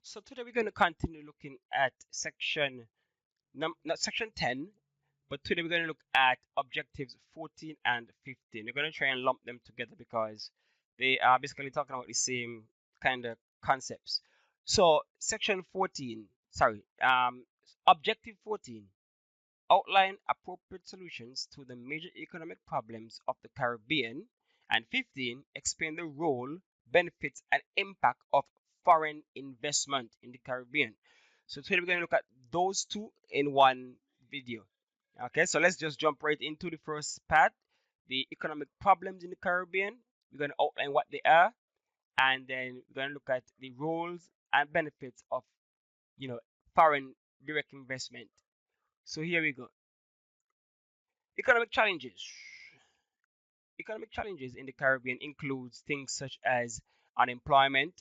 So today we're going to continue looking at not section 10, but today we're going to look at objectives 14 and 15. We're going to try and lump them together because they are basically talking about the same kind of concepts. So section 14, sorry, objective 14, outline appropriate solutions to the major economic problems of the Caribbean, and 15, explain the role, benefits, and impact of foreign investment in the Caribbean. So today we're going to look at those two in one video. Okay, so let's just jump right into the first part, the economic problems in the Caribbean. We're going to outline what they are, and then we're going to look at the roles and benefits of, foreign direct investment. So here we go. Economic challenges. Economic challenges in the Caribbean includes things such as unemployment,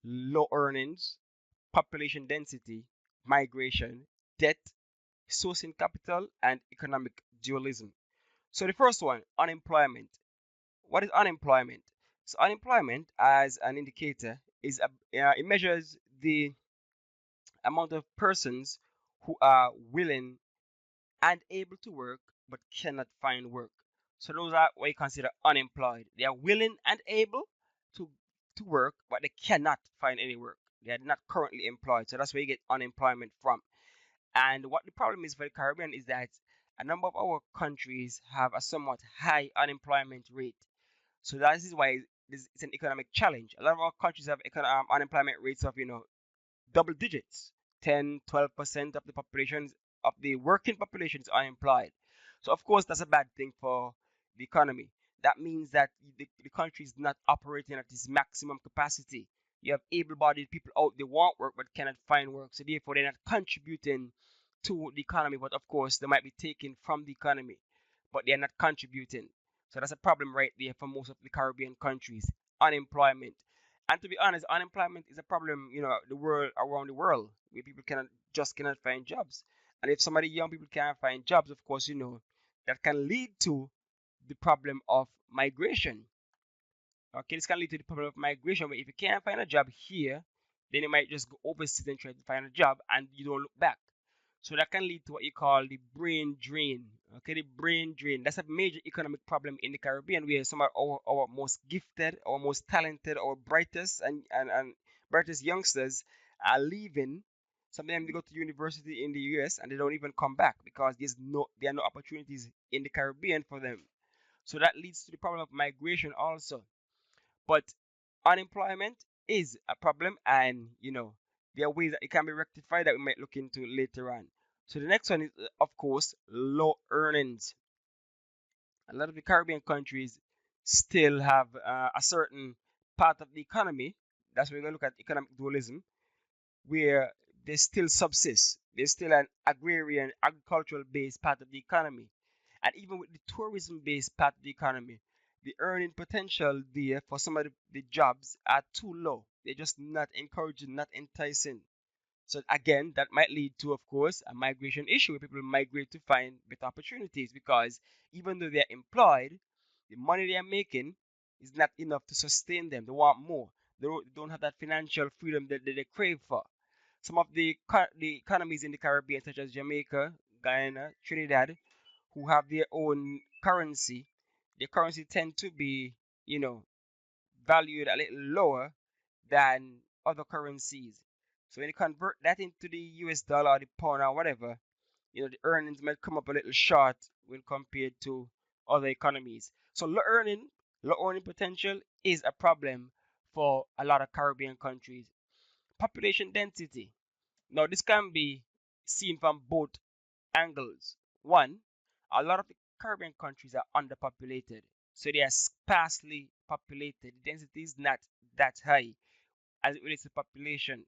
low earnings, population density, migration, debt, sourcing capital, and economic dualism. So the first one, unemployment. What is unemployment? So unemployment, as an indicator, it measures the amount of persons who are willing and able to work but cannot find work. So those are what you consider unemployed. They are willing and able to to work, but they cannot find any work. They are not currently employed. So that's where you get unemployment from. And what the problem is for the Caribbean is that a number of our countries have a somewhat high unemployment rate. So that is why it's an economic challenge. A lot of our countries have unemployment rates of double digits. 10, 12% of the population, of the working population, is unemployed. So of course that's a bad thing for the economy. That means that the country is not operating at its maximum capacity. You have able-bodied people out, they want work but cannot find work, so therefore they're not contributing to the economy. But of course they might be taken from the economy, but they're not contributing. So that's a problem right there for most of the Caribbean countries. Unemployment. And to be honest, unemployment is a problem, the world, around the world, where people cannot find jobs. And if some of the young people can't find jobs, of course, that can lead to the problem of migration. Okay, this can lead to the problem of migration, where if you can't find a job here, then you might just go overseas and try to find a job, and you don't look back. So that can lead to what you call the brain drain. Okay, the brain drain. That's a major economic problem in the Caribbean, where some of our most gifted, our most talented, our brightest and brightest youngsters are leaving. Some of them they go to university in the US and they don't even come back because there are no opportunities in the Caribbean for them. So that leads to the problem of migration also. But unemployment is a problem, and there are ways that it can be rectified that we might look into later on. So the next one is, of course, low earnings. A lot of the Caribbean countries still have a certain part of the economy. That's where we're going to look at economic dualism, where they still subsist. There's still an agrarian, agricultural based part of the economy. And even with the tourism based part of the economy, the earning potential there for some of the jobs are too low. They're just not encouraging, not enticing. So again, that might lead to, of course, a migration issue where people migrate to find better opportunities, because even though they're employed, the money they're making is not enough to sustain them. They want more. They don't have that financial freedom that they crave for. Some of the economies in the Caribbean, such as Jamaica, Guyana, Trinidad, who have their own currency, their currency tend to be, you know, valued a little lower than other currencies. So when you convert that into the US dollar or the pound or whatever, the earnings might come up a little short when compared to other economies. So low earning potential is a problem for a lot of Caribbean countries. Population density. Now this can be seen from both angles. One, a lot of the Caribbean countries are underpopulated, so they are sparsely populated. The density is not that high as it relates to population.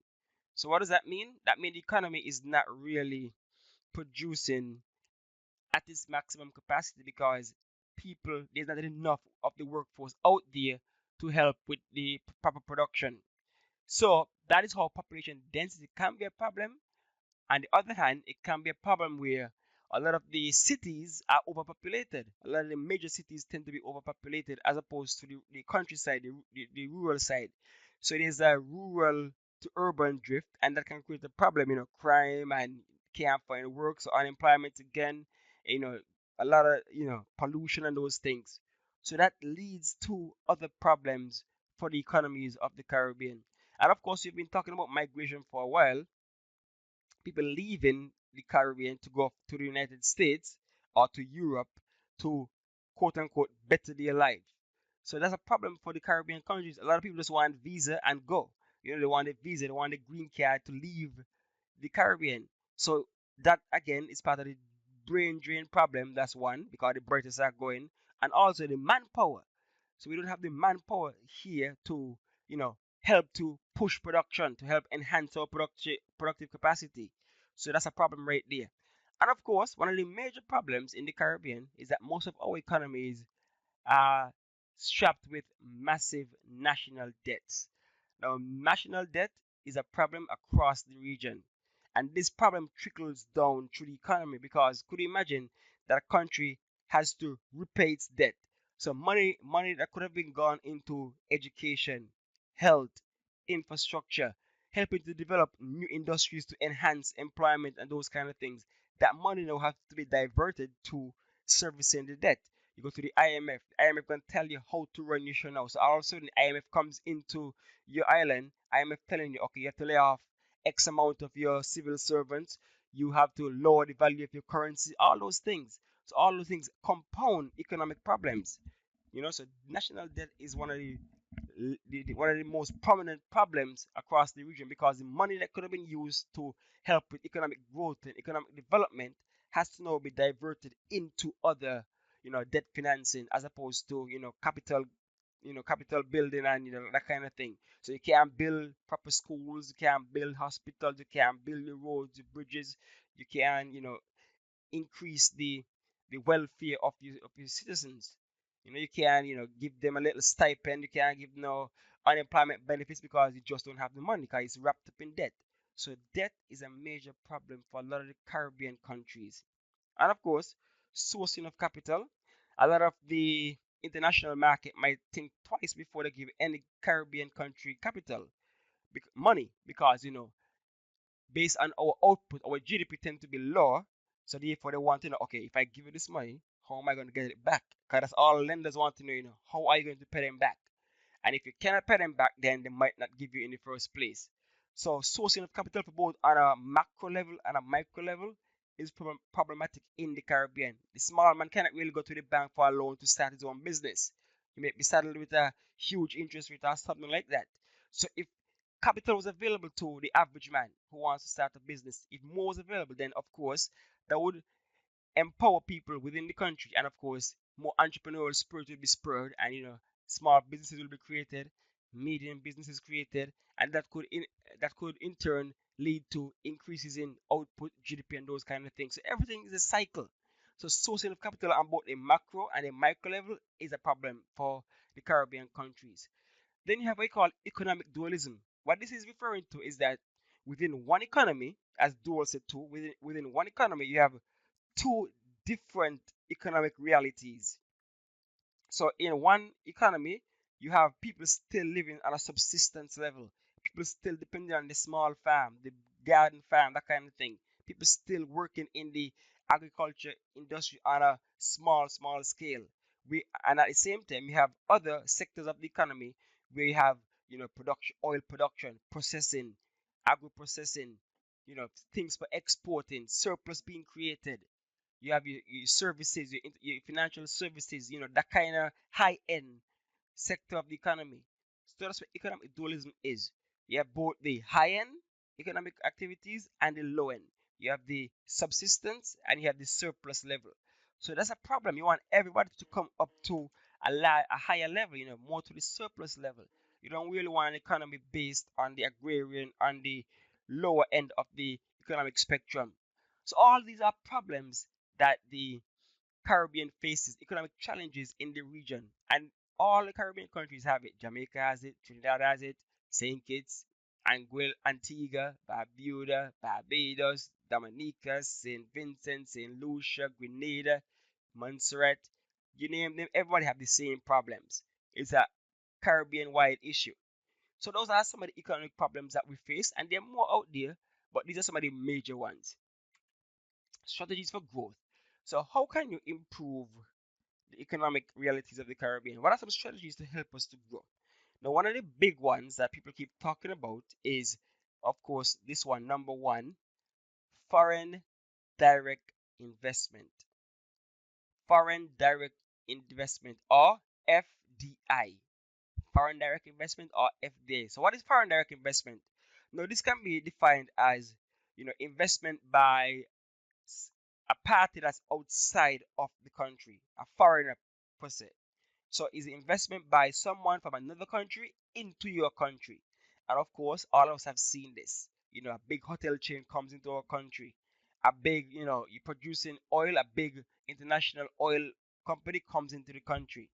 So what does that mean? That means the economy is not really producing at its maximum capacity, because there's not enough of the workforce out there to help with the proper production. So that is how population density can be a problem. On the other hand, it can be a problem where a lot of the cities are overpopulated. A lot of the major cities tend to be overpopulated as opposed to the countryside, the rural side. So there's a rural to urban drift, and that can create a problem, crime and can't find work, so unemployment again, you know, a lot of pollution and those things. So that leads to other problems for the economies of the Caribbean. And of course, we've been talking about migration for a while, people leaving the Caribbean to go to the United States or to Europe to quote unquote better their life. So that's a problem for the Caribbean countries. A lot of people just want visa and go. They want a visa, they want a green card to leave the Caribbean. So that again is part of the brain drain problem. That's one, because the British are going, and also the manpower. So we don't have the manpower here to, help to push production, to help enhance our productive capacity. So that's a problem right there. And of course, one of the major problems in the Caribbean is that most of our economies are strapped with massive national debts. Now, national debt is a problem across the region, and this problem trickles down through the economy, because could you imagine that a country has to repay its debt? So money that could have been gone into education, health, infrastructure, helping to develop new industries to enhance employment and those kind of things. That money now has to be diverted to servicing the debt. You go to the IMF. The IMF can tell you how to run your show now. So all of a sudden, the IMF comes into your island. IMF telling you, okay, you have to lay off X amount of your civil servants. You have to lower the value of your currency. All those things. So all those things compound economic problems. So national debt is one of the most prominent problems across the region, because the money that could have been used to help with economic growth and economic development has to now be diverted into other debt financing, as opposed to capital building and that kind of thing. So you can't build proper schools, you can't build hospitals, you can't build the roads, the bridges, you can't increase the welfare of your citizens. You can give them a little stipend. You can't give no unemployment benefits, because you just don't have the money, because it's wrapped up in debt. So debt is a major problem for a lot of the Caribbean countries. And of course, sourcing of capital. A lot of the international market might think twice before they give any Caribbean country capital, money, because based on our output, our GDP tend to be lower. So therefore, they want to know, okay, if I give you this money, how am I going to get it back? Because that's all lenders want to know, how are you going to pay them back? And if you cannot pay them back, then they might not give you in the first place. So sourcing of capital for both on a macro level and a micro level is problematic in the Caribbean. The small man cannot really go to the bank for a loan to start his own business. He may be saddled with a huge interest rate or something like that. So if capital was available to the average man who wants to start a business, if more was available, then of course that would empower people within the country, and of course more entrepreneurial spirit will be spurred, and small businesses will be created, medium businesses created, and that could in turn lead to increases in output, GDP, and those kind of things. So everything is a cycle. So sourcing of capital on both a macro and a micro level is a problem for the Caribbean countries. Then you have what you call economic dualism. What this is referring to is that within one economy, as Dual said too, within one economy, you have two different economic realities. So in one economy, you have people still living on a subsistence level. People still depending on the small farm, the garden farm, that kind of thing. People still working in the agriculture industry on a small scale. And at the same time, you have other sectors of the economy where you have production, oil production, processing, agro processing, things for exporting, surplus being created. You have your services, your financial services, that kind of high end sector of the economy. So that's what economic dualism is. You have both the high end economic activities and the low end. You have the subsistence and you have the surplus level. So that's a problem. You want everybody to come up to a higher level, more to the surplus level. You don't really want an economy based on the agrarian, on the lower end of the economic spectrum. So all these are problems that the Caribbean faces, economic challenges in the region, and all the Caribbean countries have it. Jamaica has it, Trinidad has it, St. Kitts, Antigua, Barbuda, Barbados, Dominica, St. Vincent, St. Lucia, Grenada, Montserrat. You name them, everybody have the same problems. It's a Caribbean-wide issue. So those are some of the economic problems that we face, and there are more out there, but these are some of the major ones. Strategies for growth. So how can you improve the economic realities of the Caribbean? What are some strategies to help us to grow? Now, one of the big ones that people keep talking about is, of course, this one, number one, foreign direct investment. Foreign direct investment, or FDI. Foreign direct investment, or FDI. So what is foreign direct investment? Now, this can be defined as, investment by a party that's outside of the country, a foreigner per se. So it's investment by someone from another country into your country. And of course, all of us have seen this. A big hotel chain comes into our country. A big, you're producing oil, a big international oil company comes into the country.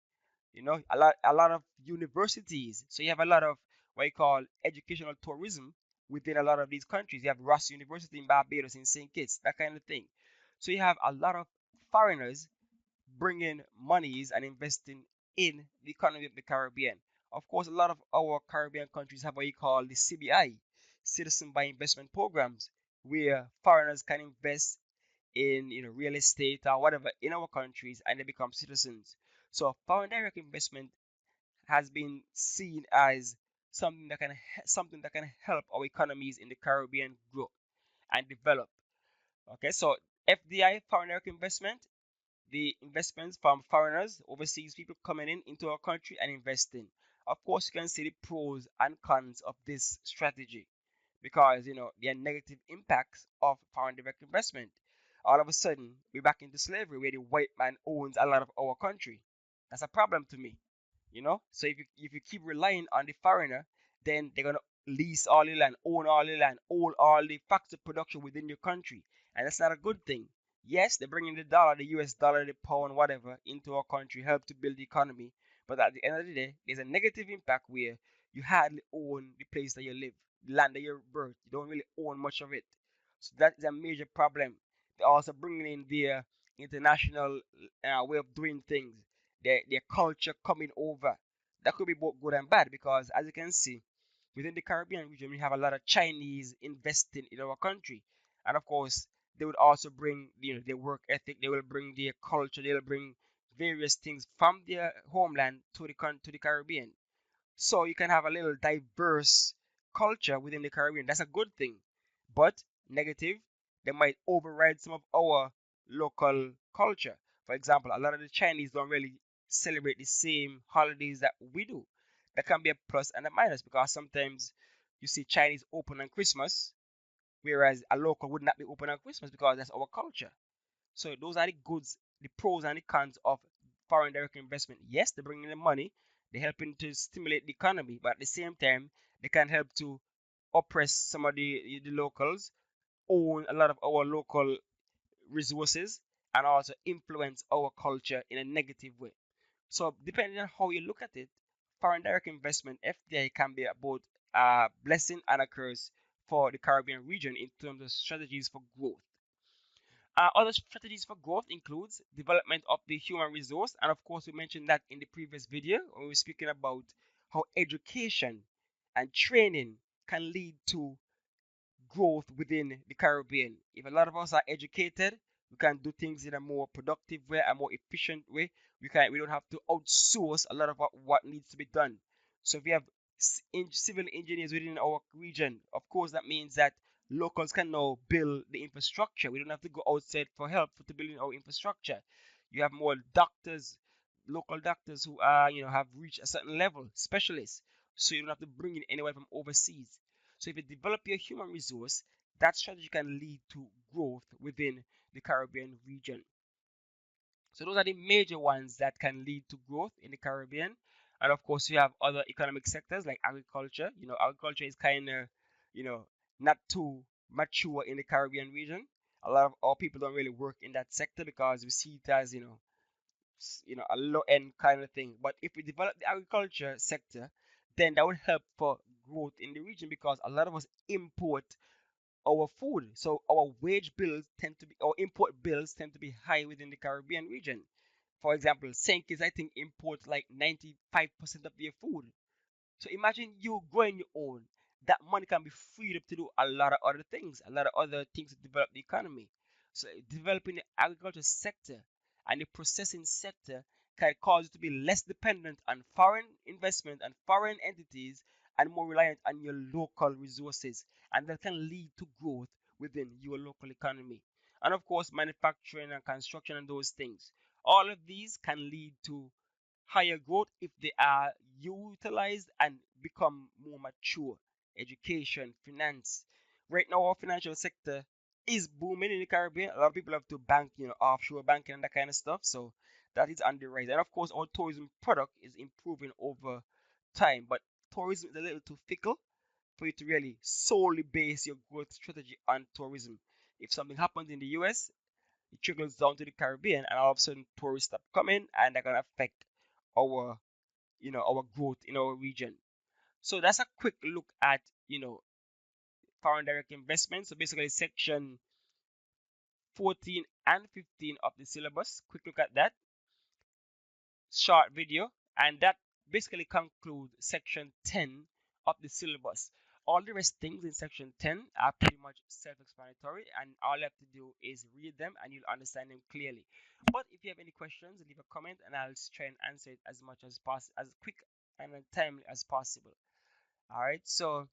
A lot of universities. So you have a lot of what you call educational tourism within a lot of these countries. You have Ross University in Barbados, in St. Kitts, that kind of thing. So you have a lot of foreigners bringing monies and investing in the economy of the Caribbean. Of course, a lot of our Caribbean countries have what you call the CBI, Citizen by Investment Programs, where foreigners can invest in real estate or whatever in our countries and they become citizens. So foreign direct investment has been seen as something that can help our economies in the Caribbean grow and develop. Okay, so FDI, foreign direct investment, the investments from foreigners, overseas people coming in into our country and investing. Of course, you can see the pros and cons of this strategy because there are negative impacts of foreign direct investment. All of a sudden, we're back into slavery where the white man owns a lot of our country. That's a problem to me. So if you keep relying on the foreigner, then they're gonna lease all the land, own all the factory production within your country, and that's not a good thing. Yes, they're bringing the dollar, the US dollar, the pound, whatever, into our country, help to build the economy. But at the end of the day, there's a negative impact where you hardly own the place that you live, the land that you're birth. You don't really own much of it. So that is a major problem. They're also bringing in their international way of doing things, their culture coming over. That could be both good and bad because, as you can see, within the Caribbean region, we have a lot of Chinese investing in our country, and of course, they would also bring their work ethic. They will bring their culture. They will bring various things from their homeland to the Caribbean. So you can have a little diverse culture within the Caribbean. That's a good thing. But negative, they might override some of our local culture. For example, a lot of the Chinese don't really celebrate the same holidays that we do. That can be a plus and a minus because sometimes you see Chinese open on Christmas, whereas a local would not be open on Christmas because that's our culture. So those are the goods, the pros and the cons of foreign direct investment. Yes, they're bringing in money, they're helping to stimulate the economy, but at the same time, they can help to oppress some of the locals, own a lot of our local resources, and also influence our culture in a negative way. So depending on how you look at it, foreign direct investment (FDI) can be both a blessing and a curse for the Caribbean region in terms of strategies for growth. Other strategies for growth includes development of the human resource, and of course, we mentioned that in the previous video when we were speaking about how education and training can lead to growth within the Caribbean. If a lot of us are educated, we can do things in a more productive way, a more efficient way. We don't have to outsource a lot of what needs to be done. So if we have civil engineers within our region, of course that means that locals can now build the infrastructure. We don't have to go outside for help to building our infrastructure. You have more doctors, local doctors who are have reached a certain level, specialists. So you don't have to bring in anyone from overseas. So if you develop your human resource, that strategy can lead to growth within the Caribbean region. So those are the major ones that can lead to growth in the Caribbean. And of course, you have other economic sectors like agriculture. Agriculture is kind of, not too mature in the Caribbean region. A lot of our people don't really work in that sector because we see it as, a low end kind of thing. But if we develop the agriculture sector, then that would help for growth in the region because a lot of us import our food. So our import bills tend to be high within the Caribbean region. For example, St. Kitts, I think, imports like 95% of their food. So imagine you growing your own. That money can be freed up to do a lot of other things, a lot of other things to develop the economy. So developing the agriculture sector and the processing sector can cause you to be less dependent on foreign investment and foreign entities and more reliant on your local resources. And that can lead to growth within your local economy. And of course, manufacturing and construction and those things. All of these can lead to higher growth if they are utilized and become more mature. Education, finance. Right now, our financial sector is booming in the Caribbean. A lot of people have to bank, offshore banking and that kind of stuff. So that is on the rise. And of course, our tourism product is improving over time. But tourism is a little too fickle for you to really solely base your growth strategy on tourism. If something happens in the US, it trickles down to the Caribbean, and all of a sudden tourists stop coming, and they're gonna affect our our growth in our region. So that's a quick look at foreign direct investment. So basically, section 14 and 15 of the syllabus. Quick look at that short video, and that basically concludes section 10 of the syllabus. All the rest things in section 10 are pretty much self-explanatory, and all you have to do is read them and you'll understand them clearly. But if you have any questions, leave a comment and I'll try and answer it as much as possible, as quick and timely as possible. All right, so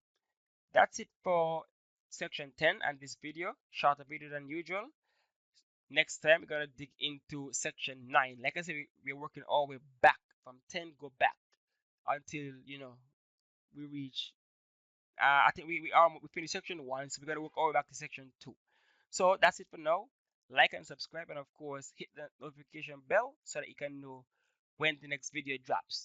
that's it for section 10 and this video, shorter video than usual. Next time we're gonna dig into section 9. Like I said, we're working all the way back from 10, go back until we reach. I think we finished section 1, so we're gonna work all the way back to section 2. So that's it for now. Like and subscribe, and of course hit the notification bell so that you can know when the next video drops.